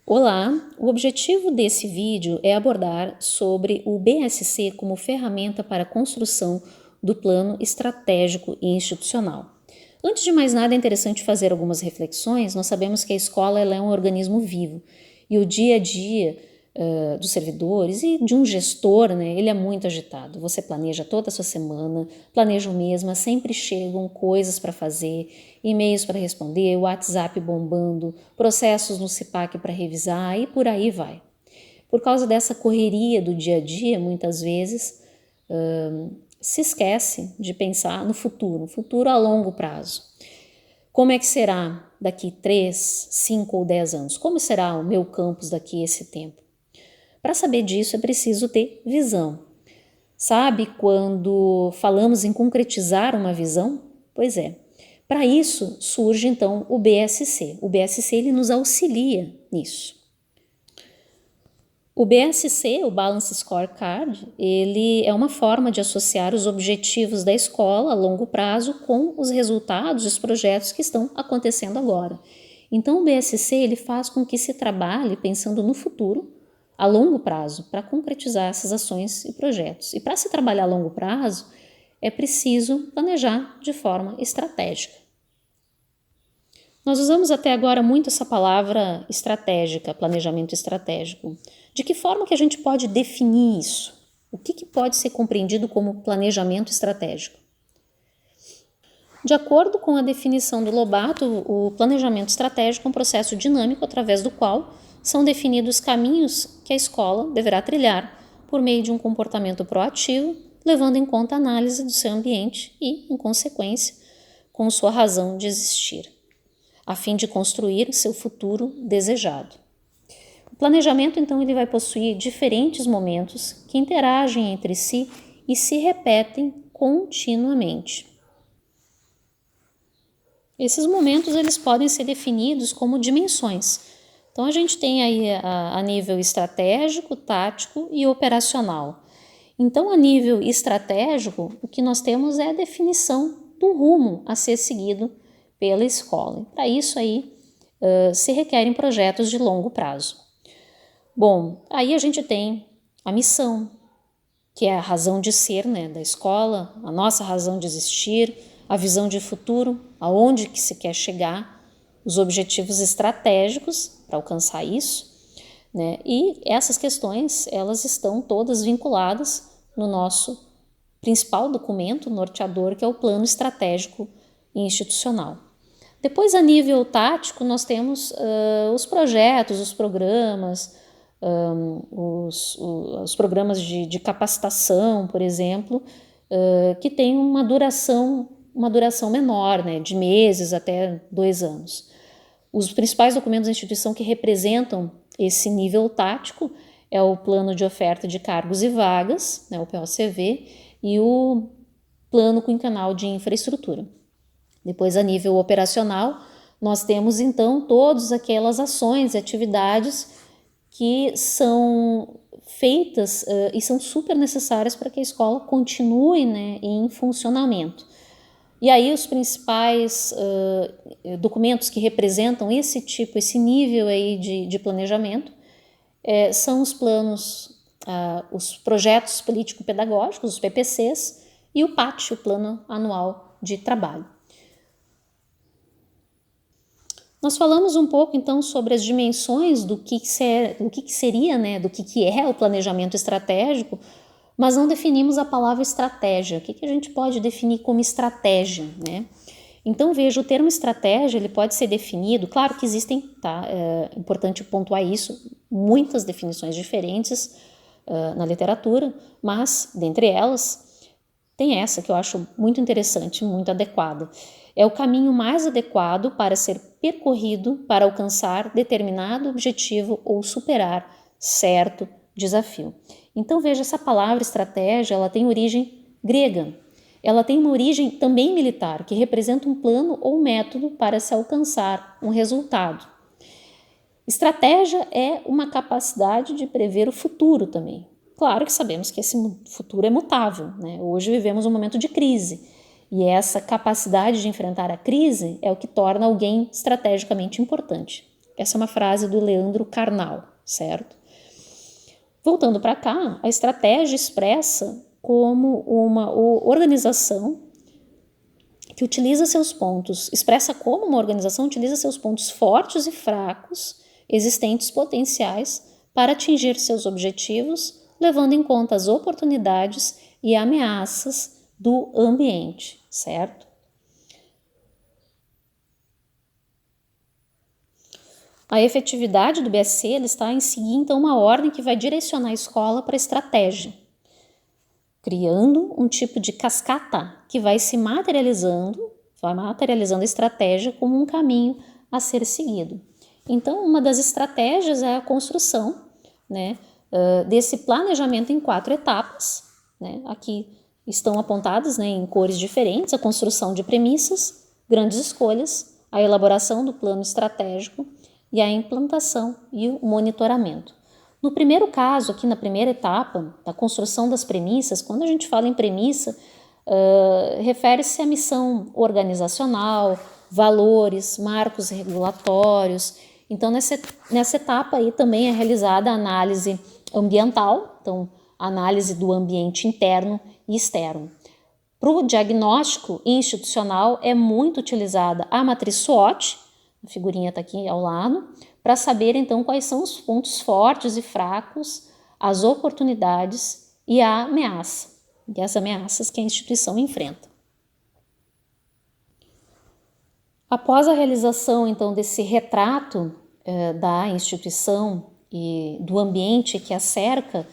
Olá, o objetivo desse vídeo é abordar sobre o BSC como ferramenta para a construção do plano estratégico e institucional. Antes de mais nada, é interessante fazer algumas reflexões. Nós sabemos que a escola ela é um organismo vivo e o dia a dia dos servidores e de um gestor, né, ele é muito agitado. Você planeja toda a sua semana, planeja o mês, mas sempre chegam coisas para fazer, e-mails para responder, WhatsApp bombando, processos no CIPAC para revisar e por aí vai. Por causa dessa correria do dia a dia, muitas vezes se esquece de pensar no futuro a longo prazo. Como é que será daqui 3, 5 ou 10 anos? Como será o meu campus daqui a esse tempo? Para saber disso é preciso ter visão. Sabe quando falamos em concretizar uma visão? Pois é. Para isso surge então o BSC. O BSC ele nos auxilia nisso. O BSC, o Balance Scorecard, ele é uma forma de associar os objetivos da escola a longo prazo com os resultados dos projetos que estão acontecendo agora. Então o BSC ele faz com que se trabalhe pensando no futuro, a longo prazo, para concretizar essas ações e projetos. E para se trabalhar a longo prazo, é preciso planejar de forma estratégica. Nós usamos até agora muito essa palavra estratégica, planejamento estratégico. De que forma que a gente pode definir isso? O que pode ser compreendido como planejamento estratégico? De acordo com a definição do Lobato, o planejamento estratégico é um processo dinâmico através do qual são definidos caminhos que a escola deverá trilhar por meio de um comportamento proativo, levando em conta a análise do seu ambiente e, em consequência, com sua razão de existir, a fim de construir seu futuro desejado. O planejamento, então, ele vai possuir diferentes momentos que interagem entre si e se repetem continuamente. Esses momentos eles podem ser definidos como dimensões. Então, a gente tem aí a nível estratégico, tático e operacional. Então, a nível estratégico, o que nós temos é a definição do rumo a ser seguido pela escola. Para isso aí, se requerem projetos de longo prazo. Bom, aí a gente tem a missão, que é a razão de ser, né, da escola, a nossa razão de existir, a visão de futuro, aonde que se quer chegar, os objetivos estratégicos para alcançar isso, né? E essas questões, elas estão todas vinculadas no nosso principal documento norteador, que é o Plano Estratégico e Institucional. Depois, a nível tático, nós temos os projetos, os programas, os programas de capacitação, por exemplo, que tem uma duração menor, né, de meses até 2 anos. Os principais documentos da instituição que representam esse nível tático é o Plano de Oferta de Cargos e Vagas, né, o POCV, e o Plano Quinquenal de Infraestrutura. Depois, a nível operacional, nós temos então todas aquelas ações e atividades que são feitas e são super necessárias para que a escola continue, né, em funcionamento. E aí os principais documentos que representam esse nível aí de planejamento são os planos, os projetos político-pedagógicos, os PPCs, e o PAT, o Plano Anual de Trabalho. Nós falamos um pouco então sobre as dimensões do que seria, né, do que é o planejamento estratégico, mas não definimos a palavra estratégia. O que a gente pode definir como estratégia, né? Então, veja, o termo estratégia ele pode ser definido, claro que existem, tá? É importante pontuar isso, muitas definições diferentes na literatura, mas, dentre elas, tem essa que eu acho muito interessante, muito adequada. É o caminho mais adequado para ser percorrido para alcançar determinado objetivo ou superar certo desafio. Então, veja, essa palavra estratégia, ela tem origem grega. Ela tem uma origem também militar, que representa um plano ou método para se alcançar um resultado. Estratégia é uma capacidade de prever o futuro também. Claro que sabemos que esse futuro é mutável, né? Hoje vivemos um momento de crise. E essa capacidade de enfrentar a crise é o que torna alguém estrategicamente importante. Essa é uma frase do Leandro Carnal, certo? Voltando para cá, a estratégia expressa como uma organização que utiliza seus pontos, expressa como uma organização utiliza seus pontos fortes e fracos, existentes potenciais, para atingir seus objetivos, levando em conta as oportunidades e ameaças do ambiente, certo? A efetividade do BSC ele está em seguir então uma ordem que vai direcionar a escola para a estratégia, criando um tipo de cascata que vai materializando a estratégia como um caminho a ser seguido. Então, uma das estratégias é a construção, né, desse planejamento em 4 etapas, né? Aqui estão apontadas, né, em cores diferentes, a construção de premissas, grandes escolhas, a elaboração do plano estratégico e a implantação e o monitoramento. No primeiro caso, aqui na primeira etapa da construção das premissas, quando a gente fala em premissa, refere-se à missão organizacional, valores, marcos regulatórios. Então, nessa etapa aí também é realizada a análise ambiental, então, análise do ambiente interno e externo. Para o diagnóstico institucional é muito utilizada a matriz SWOT, a figurinha está aqui ao lado, para saber então quais são os pontos fortes e fracos, as oportunidades e a ameaça, e as ameaças que a instituição enfrenta. Após a realização então desse retrato da instituição e do ambiente que a cerca,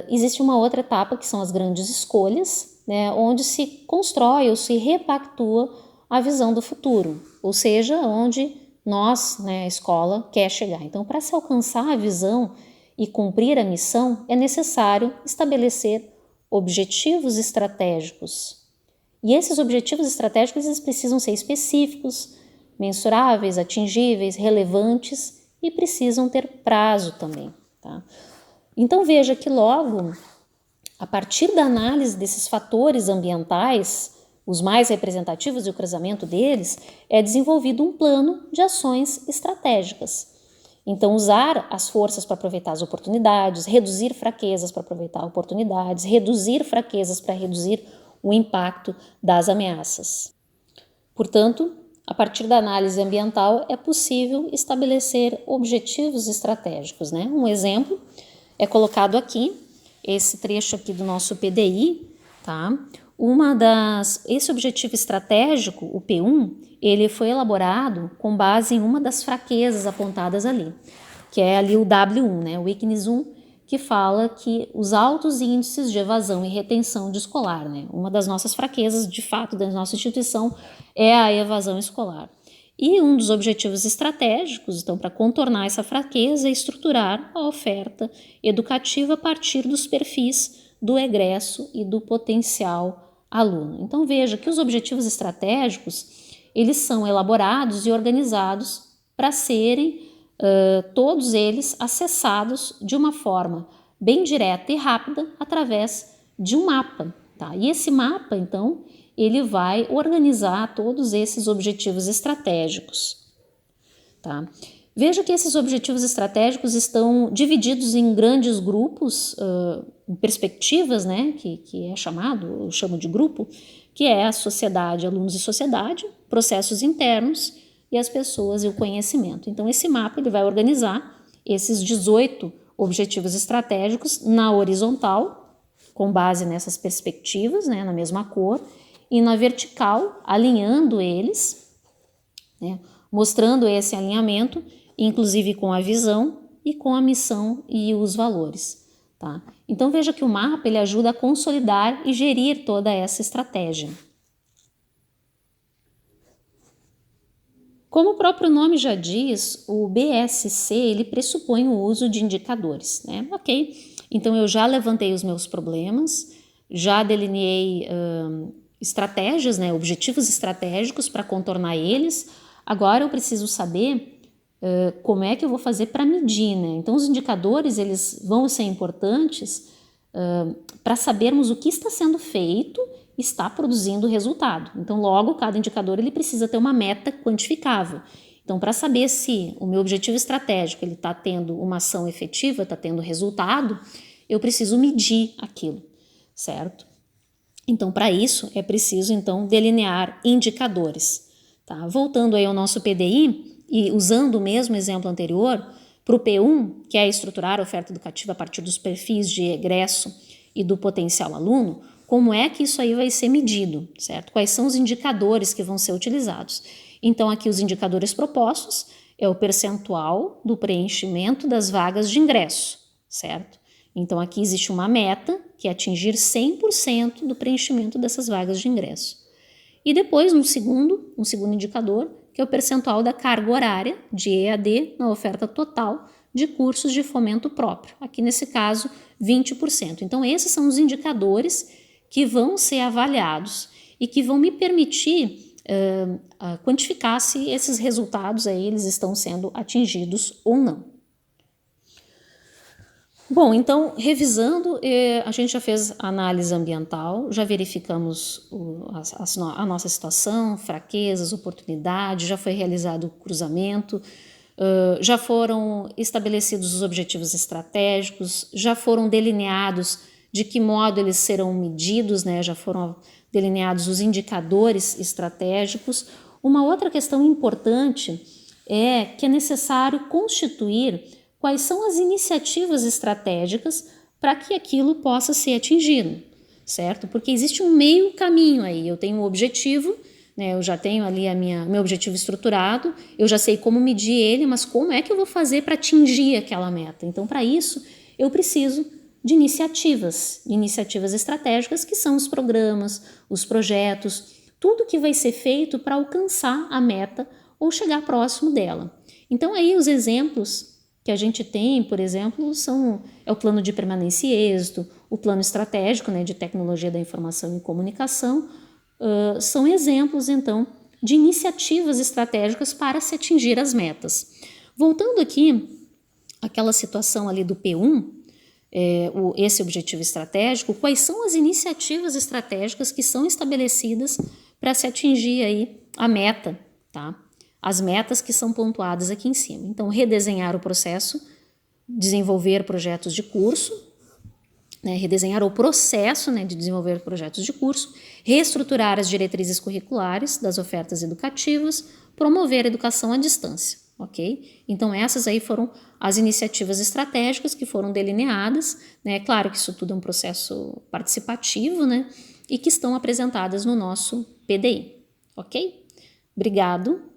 existe uma outra etapa que são as grandes escolhas, né, onde se constrói ou se repactua a visão do futuro, ou seja, onde nós, né, a escola, quer chegar. Então, para se alcançar a visão e cumprir a missão, é necessário estabelecer objetivos estratégicos. E esses objetivos estratégicos eles precisam ser específicos, mensuráveis, atingíveis, relevantes e precisam ter prazo também. Tá? Então, veja que logo, a partir da análise desses fatores ambientais, os mais representativos e o cruzamento deles, é desenvolvido um plano de ações estratégicas. Então, usar as forças para aproveitar as oportunidades, reduzir fraquezas para aproveitar oportunidades, reduzir fraquezas para reduzir o impacto das ameaças. Portanto, a partir da análise ambiental, é possível estabelecer objetivos estratégicos, né? Um exemplo é colocado aqui, esse trecho aqui do nosso PDI, tá? Esse objetivo estratégico, o P1, ele foi elaborado com base em uma das fraquezas apontadas ali, que é ali o W1, né, o Weakness 1, que fala que os altos índices de evasão e retenção de escolar, né, uma das nossas fraquezas, de fato, da nossa instituição é a evasão escolar. E um dos objetivos estratégicos, então, para contornar essa fraqueza, é estruturar a oferta educativa a partir dos perfis do egresso e do potencial aluno. Então veja que os objetivos estratégicos eles são elaborados e organizados para serem todos eles acessados de uma forma bem direta e rápida através de um mapa. Tá? E esse mapa, então, ele vai organizar todos esses objetivos estratégicos. Tá? Veja que esses objetivos estratégicos estão divididos em grandes grupos, perspectivas, né, que é chamado, eu chamo de grupo, que é a sociedade, alunos e sociedade, processos internos e as pessoas e o conhecimento. Então, esse mapa ele vai organizar esses 18 objetivos estratégicos na horizontal, com base nessas perspectivas, né, na mesma cor, e na vertical, alinhando eles, né, mostrando esse alinhamento, inclusive com a visão e com a missão e os valores. Tá? Então veja que o mapa ele ajuda a consolidar e gerir toda essa estratégia. Como o próprio nome já diz, o BSC ele pressupõe o uso de indicadores. Né? Ok, então eu já levantei os meus problemas, já delineei estratégias, né, objetivos estratégicos para contornar eles. Agora eu preciso saber como é que eu vou fazer para medir, né? Então os indicadores eles vão ser importantes para sabermos o que está sendo feito e está produzindo resultado. Então logo cada indicador ele precisa ter uma meta quantificável. Então, para saber se o meu objetivo estratégico está tendo uma ação efetiva, está tendo resultado, eu preciso medir aquilo, certo? Então, para isso, é preciso, então, delinear indicadores. Tá? Voltando aí ao nosso PDI, e usando o mesmo exemplo anterior, para o P1, que é estruturar a oferta educativa a partir dos perfis de egresso e do potencial aluno, como é que isso aí vai ser medido, certo? Quais são os indicadores que vão ser utilizados? Então, aqui os indicadores propostos é o percentual do preenchimento das vagas de ingresso, certo? Então, aqui existe uma meta, que é atingir 100% do preenchimento dessas vagas de ingresso. E depois, um segundo indicador, que é o percentual da carga horária de EAD na oferta total de cursos de fomento próprio. Aqui, nesse caso, 20%. Então, esses são os indicadores que vão ser avaliados e que vão me permitir quantificar se esses resultados aí, eles estão sendo atingidos ou não. Bom, então, revisando, a gente já fez análise ambiental, já verificamos a nossa situação, fraquezas, oportunidades, já foi realizado o cruzamento, já foram estabelecidos os objetivos estratégicos, já foram delineados de que modo eles serão medidos, né? Já foram delineados os indicadores estratégicos. Uma outra questão importante é que é necessário constituir quais são as iniciativas estratégicas para que aquilo possa ser atingido, certo? Porque existe um meio caminho aí, eu tenho um objetivo, né, eu já tenho ali meu objetivo estruturado, eu já sei como medir ele, mas como é que eu vou fazer para atingir aquela meta? Então, para isso, eu preciso de iniciativas estratégicas, que são os programas, os projetos, tudo que vai ser feito para alcançar a meta ou chegar próximo dela. Então, aí os exemplos que a gente tem, por exemplo, é o plano de permanência e êxito, o plano estratégico, né, de tecnologia da informação e comunicação, são exemplos, então, de iniciativas estratégicas para se atingir as metas. Voltando aqui àquela situação ali do P1, esse objetivo estratégico, quais são as iniciativas estratégicas que são estabelecidas para se atingir aí a meta, tá? As metas que são pontuadas aqui em cima. Então, redesenhar o processo, desenvolver projetos de curso, né, redesenhar o processo, né, de desenvolver projetos de curso, reestruturar as diretrizes curriculares das ofertas educativas, promover a educação à distância, ok? Então, essas aí foram as iniciativas estratégicas que foram delineadas, né? Claro que isso tudo é um processo participativo, né? E que estão apresentadas no nosso PDI, ok? Obrigado.